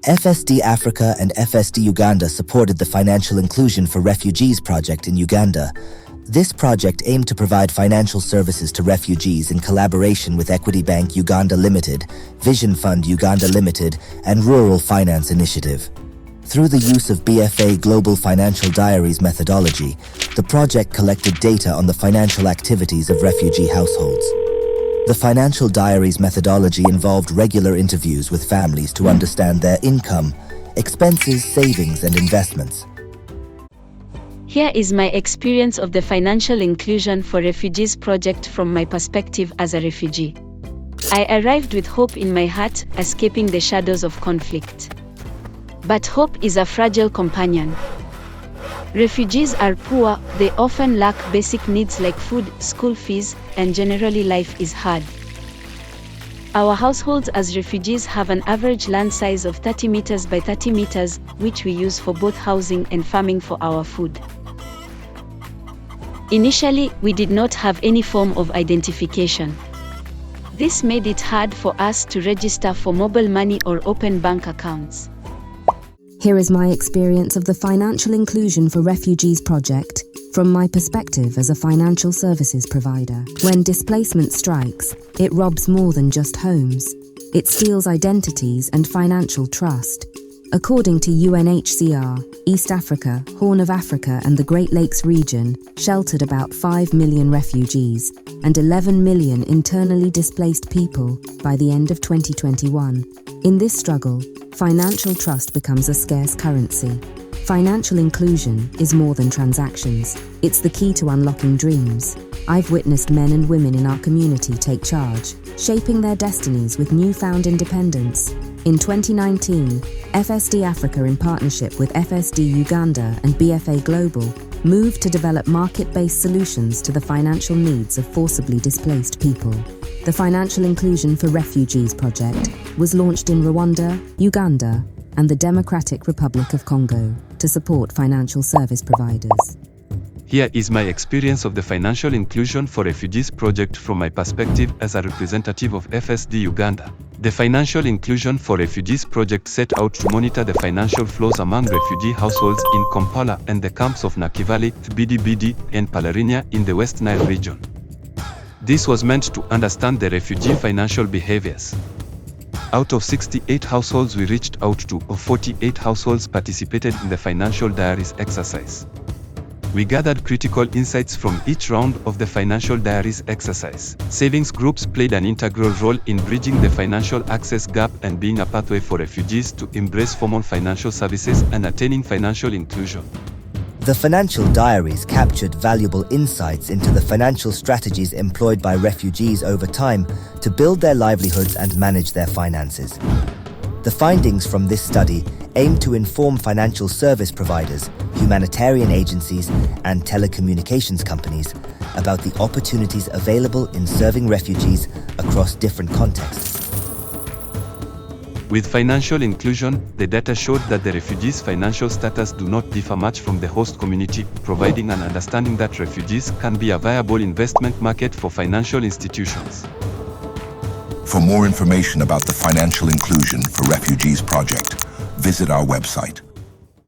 FSD Africa and FSD Uganda supported the Financial Inclusion for Refugees project in Uganda. This project aimed to provide financial services to refugees in collaboration with Equity Bank Uganda Limited, Vision Fund Uganda Limited, and Rural Finance Initiative. Through the use of BFA Global Financial Diaries methodology, the project collected data on the financial activities of refugee households. The Financial Diaries methodology involved regular interviews with families to understand their income, expenses, savings, and investments. Here is my experience of the Financial Inclusion for Refugees project from my perspective as a refugee. I arrived with hope in my heart, escaping the shadows of conflict. But hope is a fragile companion. Refugees are poor, they often lack basic needs like food, school fees, and generally life is hard. Our households as refugees have an average land size of 30 meters by 30 meters, which we use for both housing and farming for our food. Initially, we did not have any form of identification. This made it hard for us to register for mobile money or open bank accounts. Here is my experience of the Financial Inclusion for Refugees project from my perspective as a financial services provider. When displacement strikes, it robs more than just homes. It steals identities and financial trust. According to UNHCR, East Africa, Horn of Africa and the Great Lakes region sheltered about 5 million refugees and 11 million internally displaced people by the end of 2021. In this struggle, financial trust becomes a scarce currency. Financial inclusion is more than transactions. It's the key to unlocking dreams. I've witnessed men and women in our community take charge, shaping their destinies with newfound independence. In 2019, FSD Africa, in partnership with FSD Uganda and BFA Global, moved to develop market-based solutions to the financial needs of forcibly displaced people. The Financial Inclusion for Refugees project was launched in Rwanda, Uganda, and the Democratic Republic of Congo to support financial service providers. Here is my experience of the Financial Inclusion for Refugees project from my perspective as a representative of FSD Uganda. The Financial Inclusion for Refugees project set out to monitor the financial flows among refugee households in Kampala and the camps of Nakivale, Bidi and Palarinia in the West Nile region. This was meant to understand the refugee financial behaviors. Out of 68 households we reached out to, 48 households participated in the Financial Diaries exercise. We gathered critical insights from each round of the Financial Diaries exercise. Savings groups played an integral role in bridging the financial access gap and being a pathway for refugees to embrace formal financial services and attaining financial inclusion. The Financial Diaries captured valuable insights into the financial strategies employed by refugees over time to build their livelihoods and manage their finances. The findings from this study aim to inform financial service providers, humanitarian agencies, and telecommunications companies about the opportunities available in serving refugees across different contexts. With financial inclusion, the data showed that the refugees' financial status do not differ much from the host community, providing an understanding that refugees can be a viable investment market for financial institutions. For more information about the Financial Inclusion for Refugees project, visit our website.